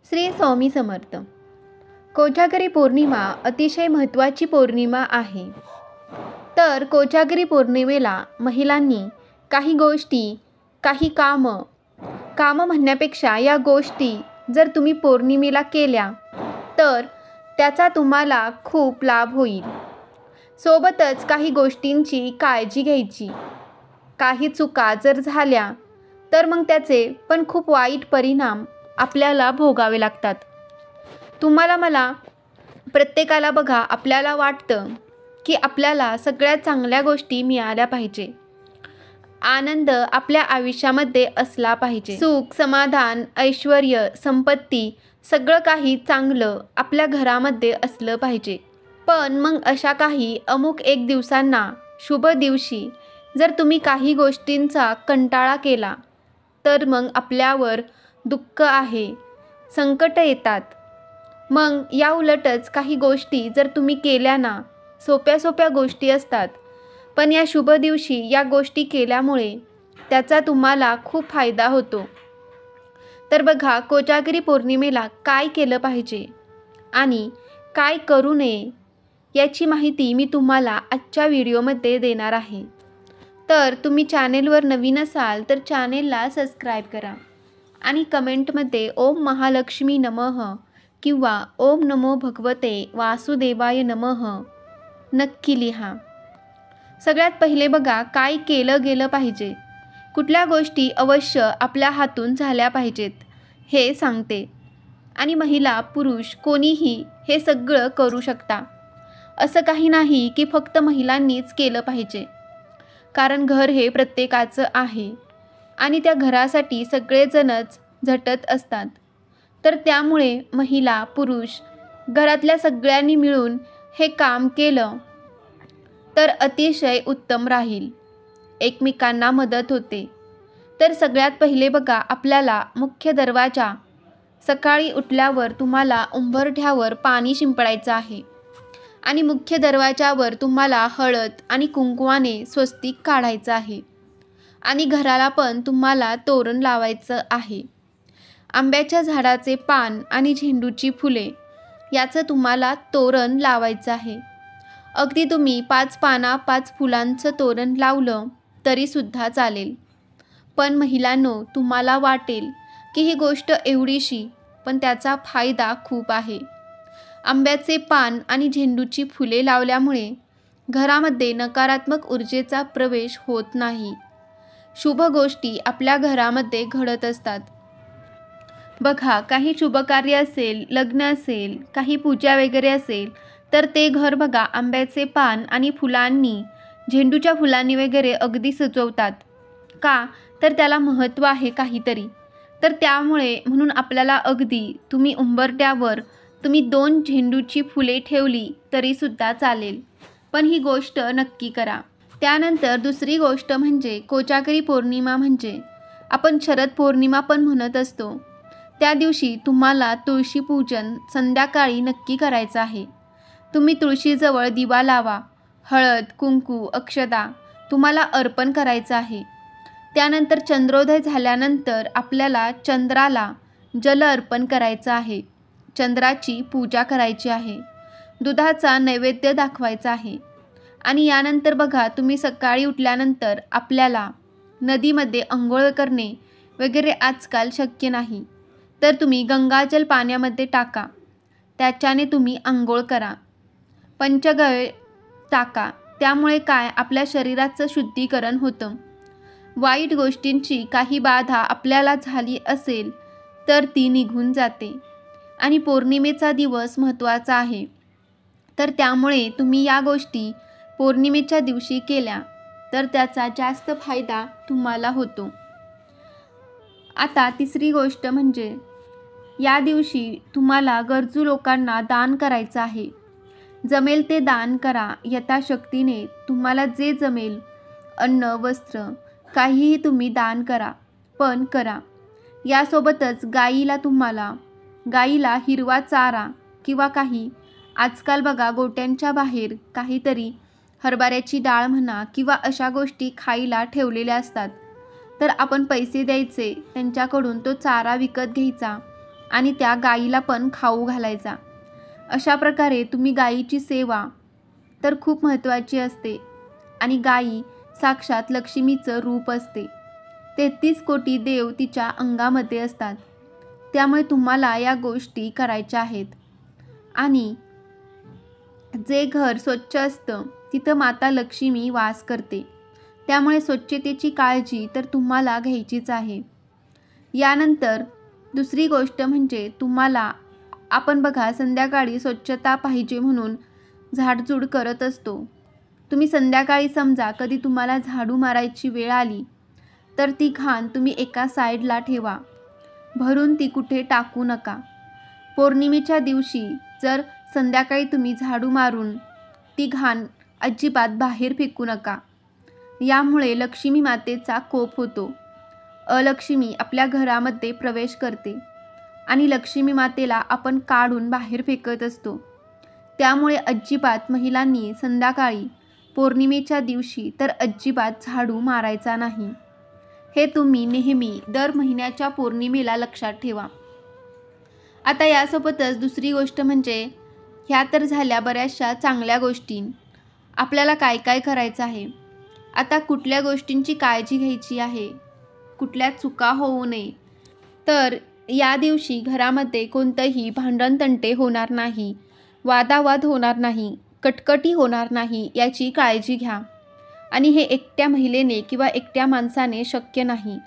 श्री स्वामी समर्थ. कोजागरी पौर्णिमा अतिशय महत्त्वाची पौर्णिमा आहे. तर कोजागरी पौर्णिमेला महिलांनी काही गोष्टी, काही कामं म्हणण्यापेक्षा या गोष्टी जर तुम्ही पौर्णिमेला केल्या तर त्याचा तुम्हाला खूप लाभ होईल. सोबतच काही गोष्टींची काळजी घ्यायची. काही चुका जर झाल्या तर मग त्याचे पण खूप वाईट परिणाम आपल्याला भोगावे लागतात. मला प्रत्येकाला बघा, आपल्याला वाटतं की आपल्याला सगळ्यात चांगल्या गोष्टी मिळाल्या पाहिजे. आनंद आपल्या आयुष्यामध्ये असला पाहिजे. सुख, समाधान, ऐश्वर्य, संपत्ती सगळं काही चांगलं आपल्या घरामध्ये असलं पाहिजे. पण मग अशा काही अमुक एक दिवसांना, शुभ दिवशी जर तुम्ही काही गोष्टींचा कंटाळा केला तर मग आपल्यावर दुःख आहे, संकट येतात. मग या उलटच काही गोष्टी जर तुम्ही केल्या ना, सोप्या गोष्टी असतात, पण या शुभ दिवशी या गोष्टी केल्यामुळे त्याचा तुम्हाला खूप फायदा होतो. तर बघा, कोजागरी पौर्णिमेला काय केलं पाहिजे आणि काय करू नये याची माहिती मी तुम्हाला आजच्या व्हिडिओमध्ये देणार आहे. तर तुम्ही चॅनेलवर नवीन असाल तर चॅनेलला सबस्क्राईब करा आणि कमेंटमध्ये ओम महालक्ष्मी नमः किंवा ओम नमो भगवते वासुदेवाय नमः नक्की लिहा. सगळ्यात पहिले बघा, काय केलं गेलं पाहिजे, कुठल्या गोष्टी अवश्य आपल्या हातून झाल्या पाहिजेत हे सांगते. आणि महिला, पुरुष कोणीही हे सगळं करू शकता. असं काही नाही की फक्त महिलांनीच केलं पाहिजे, कारण घर हे प्रत्येकाचं आहे आणि त्या घरासाठी सगळेजणच झटत असतात. तर त्यामुळे महिला, पुरुष घरातल्या सगळ्यांनी मिळून हे काम केलं तर अतिशय उत्तम राहील. एकमेकांना मदत होते. तर सगळ्यात पहिले बघा, आपल्याला मुख्य दरवाजा सकाळी उठल्यावर तुम्हाला उंबरठ्यावर पाणी शिंपडायचं आहे आणि मुख्य दरवाजावर तुम्हाला हळद आणि कुंकवाने स्वस्तिक काढायचं आहे आणि घराला पण तुम्हाला तोरण लावायचं आहे. आंब्याच्या झाडाचे पान आणि झेंडूची फुले याचं तुम्हाला तोरण लावायचं आहे. अगदी तुम्ही 5 पाना 5 फुलांचं तोरण लावलं तरीसुद्धा चालेल. पण महिलांनो, तुम्हाला वाटेल की ही गोष्ट एवढीशी, पण त्याचा फायदा खूप आहे. आंब्याचे पान आणि झेंडूची फुले लावल्यामुळे घरामध्ये नकारात्मक ऊर्जेचा प्रवेश होत नाही. शुभ गोष्टी आपल्या घरामध्ये घडत असतात. बघा, काही शुभकार्य असेल, लग्न असेल, काही पूजा वगैरे असेल तर ते घर बघा आंब्याचे पान आणि फुलांनी, झेंडूच्या फुलांनी वगैरे अगदी सजवतात. का तर त्याला महत्त्व आहे काहीतरी. तर त्यामुळे म्हणून आपल्याला अगदी तुम्ही उंबरठ्यावर तुम्ही 2 झेंडूची फुले ठेवली तरीसुद्धा चालेल, पण ही गोष्ट नक्की करा. त्यानंतर दुसरी गोष्ट म्हणजे कोजागरी पौर्णिमा म्हणजे आपण शरद पौर्णिमा पण म्हणत असतो. त्या दिवशी तुम्हाला तुळशी पूजन संध्याकाळी नक्की करायचं आहे. तुम्ही तुळशीजवळ दिवा लावा, हळद, कुंकू, अक्षता तुम्हाला अर्पण करायचं आहे. त्यानंतर चंद्रोदय झाल्यानंतर आपल्याला चंद्राला जल अर्पण करायचं आहे. चंद्राची पूजा करायची आहे. दुधाचा नैवेद्य दाखवायचा आहे. आणि यानंतर बघा, तुम्ही सकाळी उठल्यानंतर आपल्याला नदीमध्ये अंघोळ करणे वगैरे आजकाल शक्य नाही, तर तुम्ही गंगाजल पाण्यामध्ये टाका, त्याच्याने तुम्ही अंघोळ करा. पंचगव्य टाका. त्यामुळे काय, आपल्या शरीराचं शुद्धीकरण होतं. वाईट गोष्टींची काही बाधा आपल्याला झाली असेल तर ती निघून जाते. आणि पौर्णिमेचा दिवस महत्त्वाचा आहे, तर त्यामुळे तुम्ही या गोष्टी पौर्णिमेच्या दिवशी केल्या तर त्याचा जास्त फायदा तुम्हाला होतो. आता तिसरी गोष्ट म्हणजे या दिवशी तुम्हाला गरजू लोकांना दान करायचं आहे. जमेल ते दान करा यथाशक्तीने. तुम्हाला जे जमेल, अन्न, वस्त्र काहीही तुम्ही दान करा, पण करा. यासोबतच गाईला हिरवा चारा किंवा काही, आजकाल बघा गोट्यांच्या बाहेर काहीतरी हरभऱ्याची डाळ म्हणा किंवा अशा गोष्टी खायला ठेवलेल्या असतात. तर आपण पैसे द्यायचे, त्यांच्याकडून तो चारा विकत घ्यायचा आणि त्या गाईला पण खाऊ घालायचा. अशा प्रकारे तुम्ही गाईची सेवा तर खूप महत्त्वाची असते आणि गाई साक्षात लक्ष्मीचं रूप असते. 33 कोटी देव तिच्या अंगामध्ये असतात. त्यामुळे तुम्हाला या गोष्टी करायच्या आहेत. आणि जे घर स्वच्छ असतं तिथं माता लक्ष्मी वास करते. त्यामुळे स्वच्छतेची काळजी तर तुम्हाला घ्यायचीच आहे. यानंतर दुसरी गोष्ट म्हणजे तुम्हाला आपण बघा संध्याकाळी स्वच्छता पाहिजे म्हणून झाडझूड करत असतो. तुम्ही संध्याकाळी समजा कधी तुम्हाला झाडू मारायची वेळ आली तर ती घाण तुम्ही एका साईडला ठेवा. भरून ती कुठे टाकू नका. पौर्णिमेच्या दिवशी जर संध्याकाळी तुम्ही झाडू मारून ती घाण अजिबात बाहेर फेकू नका. यामुळे लक्ष्मी मातेचा कोप होतो. अलक्ष्मी आपल्या घरामध्ये प्रवेश करते आणि लक्ष्मी मातेला आपण काढून बाहेर फेकत असतो. त्यामुळे अजिबात महिलांनी संध्याकाळी पौर्णिमेच्या दिवशी तर अजिबात झाडू मारायचा नाही. हे तुम्ही नेहमी दर महिन्याच्या पौर्णिमेला लक्षात ठेवा. आता यासोबतच दुसरी गोष्ट म्हणजे ह्या तर झाल्या बऱ्याचशा चांगल्या गोष्टी. आपल्याला काय काय करायचं आहे. आता कुठल्या गोष्टींची काळजी घ्यायची आहे, कुठल्या चुका होऊ नये. तर या दिवशी घरामध्ये कोणतंही भांडणतंटे होणार नाही, वादावाद होणार नाही, कटकटी होणार नाही याची काळजी घ्या. आणि हे एकट्या महिलेने किंवा एकट्या माणसाने शक्य नाही.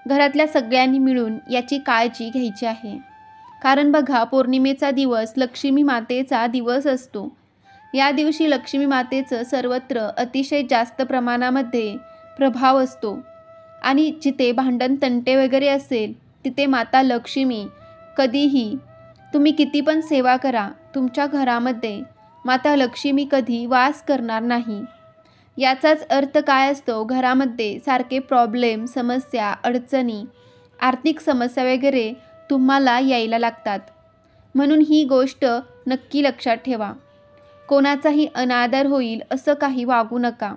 घरातल्या सगळ्यांनी मिळून याची काळजी घ्यायची आहे. कारण बघा पौर्णिमेचा दिवस लक्ष्मी मातेचा दिवस असतो. या दिवशी लक्ष्मी मातेचं सर्वत्र अतिशय जास्त प्रमाणामध्ये प्रभाव असतो. आणि जिथे भांडण तंटे वगैरे असेल तिथे माता लक्ष्मी कधीही तुम्ही किती पण सेवा करा, तुमच्या घरामध्ये माता लक्ष्मी कधी वास करणार नाही. याचाच अर्थ काय असतो, घरामध्ये सारखे प्रॉब्लेम, समस्या, अडचणी, आर्थिक समस्या वगैरे तुम्हाला यायला लागतात. म्हणून ही गोष्ट नक्की लक्षात ठेवा. कोणाचाही अनादर होईल असं काही वागू नका.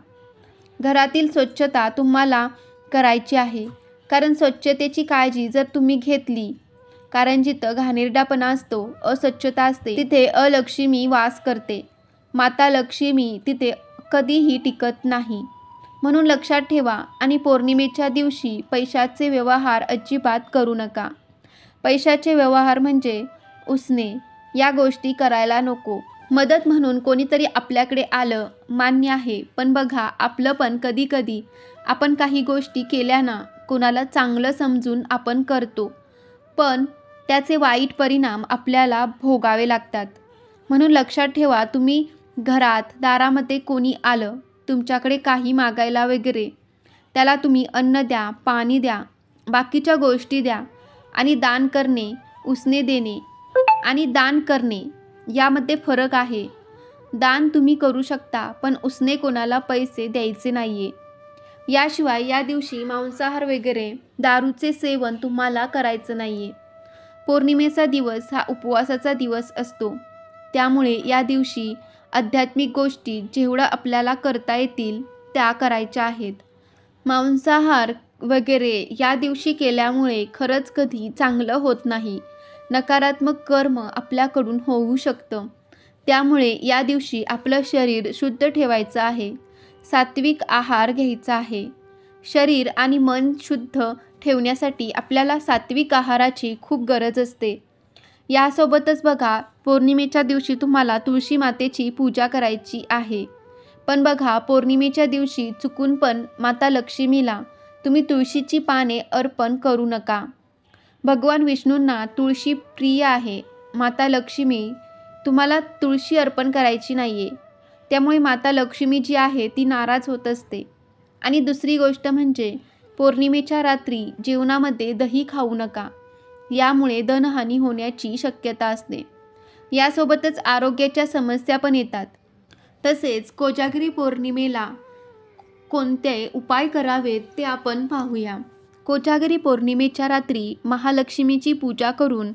घरातील स्वच्छता तुम्हाला करायची आहे. कारण स्वच्छतेची काळजी जर तुम्ही घेतली, कारण जिथं घाणेरडापणा असतो, अस्वच्छता असते, तिथे अलक्ष्मी वास करते. माता लक्ष्मी तिथे कधीही टिकत नाही. म्हणून लक्षात ठेवा. आणि पौर्णिमेच्या दिवशी पैशाचे व्यवहार अजिबात करू नका. पैशाचे व्यवहार म्हणजे उसने या गोष्टी करायला नको. मदत म्हणून कोणीतरी आपल्याकडे आलं मान्य आहे, पण बघा आपलं पण कधी कधी आपण काही गोष्टी केल्या ना, कोणाला चांगलं समजून आपण करतो, पण त्याचे वाईट परिणाम आपल्याला भोगावे लागतात. म्हणून लक्षात ठेवा, तुम्ही घरात दारामध्ये कोणी आलं तुमच्याकडे काही मागायला वगैरे, त्याला तुम्ही अन्न द्या, पाणी द्या, बाकीच्या गोष्टी द्या. आणि दान करणे, उसने देणे आणि दान करणे यामध्ये फरक आहे. दान तुम्ही करू शकता, पण उसने कोणाला पैसे द्यायचे नाही आहे. याशिवाय या दिवशी मांसाहार वगैरे, दारूचे सेवन तुम्हाला करायचं नाही आहे. पौर्णिमेचा दिवस हा उपवासाचा दिवस असतो. त्यामुळे या दिवशी आध्यात्मिक गोष्टी जेवढं आपल्याला करता येतील त्या करायच्या आहेत. मांसाहार वगैरे या दिवशी केल्यामुळे खरंच कधी चांगलं होत नाही. नकारात्मक कर्म आपल्याकडून होऊ शकतं. त्यामुळे या दिवशी आपलं शरीर शुद्ध ठेवायचं आहे. सात्विक आहार घ्यायचा आहे. शरीर आणि मन शुद्ध ठेवण्यासाठी आपल्याला सात्विक आहाराची खूप गरज असते. यासोबतच बघा पौर्णिमेच्या दिवशी तुम्हाला तुळशी मातेची पूजा करायची आहे. पण बघा पौर्णिमेच्या दिवशी चुकून पण माता लक्ष्मीला तुम्ही तुळशीची पाने अर्पण करू नका. भगवान विष्णूंना तुळशी प्रिय आहे. माता लक्ष्मी तुम्हाला तुळशी अर्पण करायची नाही आहे. त्यामुळे माता लक्ष्मी जी आहे ती नाराज होत असते. आणि दुसरी गोष्ट म्हणजे पौर्णिमेच्या रात्री जेवणामध्ये दही खाऊ नका. यामुळे धनहानी होण्याची शक्यता असते. यासोबतच आरोग्याच्या समस्या पण येतात. तसेच कोजागिरी पौर्णिमेला कोणते उपाय करावेत ते आपण पाहूया. कोजागिरी पौर्णिमेच्या रात्री महालक्ष्मीची पूजा करून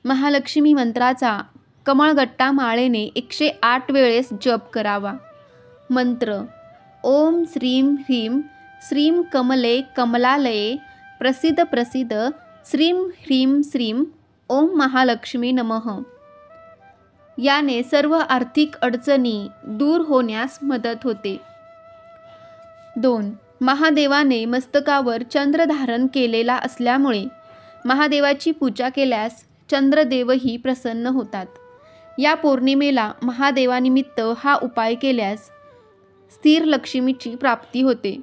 महालक्ष्मी मंत्राचा कमळगट्टा माळेने 108 वेळेस जप करावा. मंत्र: ओम श्रीं ह्रीं श्रीं कमले कमलालये प्रसिद्ध प्रसिद्ध श्रीं ह्रीं श्रीं ओम महालक्ष्मी नमः. याने सर्व आर्थिक अडचणी दूर होण्यास मदत होते. 2. महादेवाने मस्तकावर चंद्र धारण केलेला असल्यामुळे महादेवाची पूजा केल्यास चंद्रदेवही प्रसन्न होतात. या पौर्णिमेला महादेवानिमित्त हा उपाय केल्यास स्थिर लक्ष्मीची प्राप्ती होते.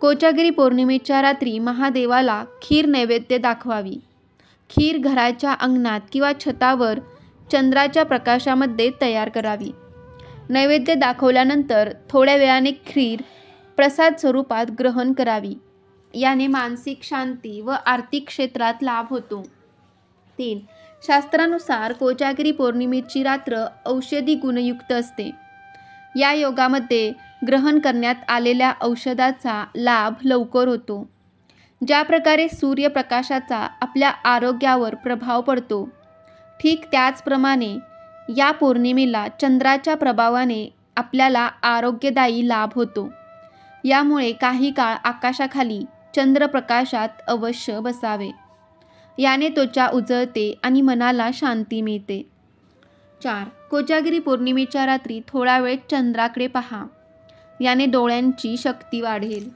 कोजागिरी पौर्णिमेच्या रात्री महादेवाला खीर नैवेद्य दाखवावी. खीर घराच्या अंगणात किंवा छतावर चंद्राच्या प्रकाशामध्ये तयार करावी. नैवेद्य दाखवल्यानंतर थोड्या वेळाने खीर प्रसाद स्वरूपात ग्रहण करावी. याने मानसिक शांती व आर्थिक क्षेत्रात लाभ होतो. 3. शास्त्रानुसार कोजागिरी पौर्णिमेची रात्र औषधी गुणयुक्त असते. या योगामध्ये ग्रहण करण्यात आलेल्या औषधाचा लाभ लवकर होतो. ज्या प्रकारे सूर्यप्रकाशाचा आपल्या आरोग्यावर प्रभाव पडतो, ठीक त्याचप्रमाणे या पौर्णिमेला चंद्राच्या प्रभावाने आपल्याला आरोग्यदायी लाभ होतो. यामुळे काही काळ आकाशाखाली चंद्रप्रकाशात अवश्य बसावे. याने त्वचा उजळते आणि मनाला शांती मिळते. 4. कोजागिरी पौर्णिमेच्या रात्री थोडा वेळ चंद्राकडे पहा. याने डोळ्यांची शक्ती वाढेल.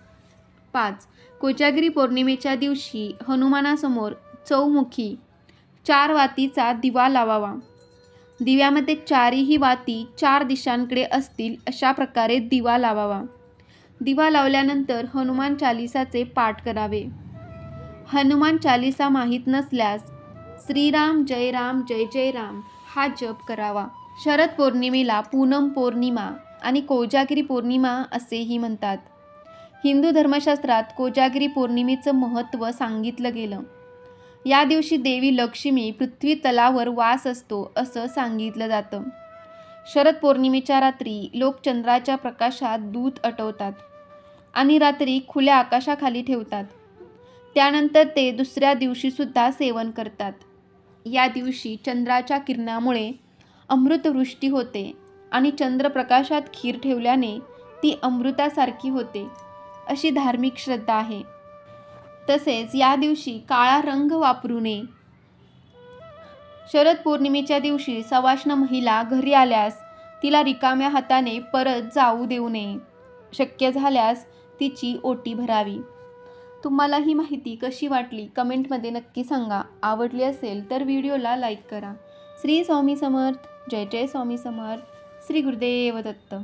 5. कोजागिरी पौर्णिमेच्या दिवशी हनुमानासमोर चौमुखी 4 वातीचा दिवा लावावा. दिव्यामध्ये 4ही वाती 4 दिशांकडे असतील अशा प्रकारे दिवा लावावा. दिवा लावल्यानंतर हनुमान चालिसाचे पाठ करावे. हनुमान चालिसा माहीत नसल्यास श्रीराम जय राम जय जय राम हा जप करावा. शरद पौर्णिमेला पूनम पौर्णिमा आणि कोजागिरी पौर्णिमा असेही म्हणतात. हिंदू धर्मशास्त्रात कोजागिरी पौर्णिमेचं महत्त्व सांगितलं गेलं. या दिवशी देवी लक्ष्मी पृथ्वी तलावर वास असतो असं सांगितलं जातं. शरद पौर्णिमेच्या रात्री लोक चंद्राच्या प्रकाशात दूध आटवतात आणि रात्री खुल्या आकाशाखाली ठेवतात. त्यानंतर ते दुसऱ्या दिवशीसुद्धा सेवन करतात. या दिवशी चंद्राच्या किरणामुळे अमृतवृष्टी होते आणि चंद्रप्रकाशात खीर ठेवल्याने ती अमृतासारखी होते अशी धार्मिक श्रद्धा आहे. तसेच या दिवशी काळा रंग वापरू नये. शरद पौर्णिमेच्या दिवशी सवाष्ण महिला घरी आल्यास तिला रिकाम्या हाताने परत जाऊ देऊ नये. शक्य झाल्यास तिची ओटी भरावी. तुम्हाला ही माहिती कशी वाटली कमेंटमध्ये नक्की सांगा. आवडली असेल तर व्हिडिओला लाईक करा. श्री स्वामी समर्थ. जय जय स्वामी समर्थ. श्री गुरुदेव दत्त.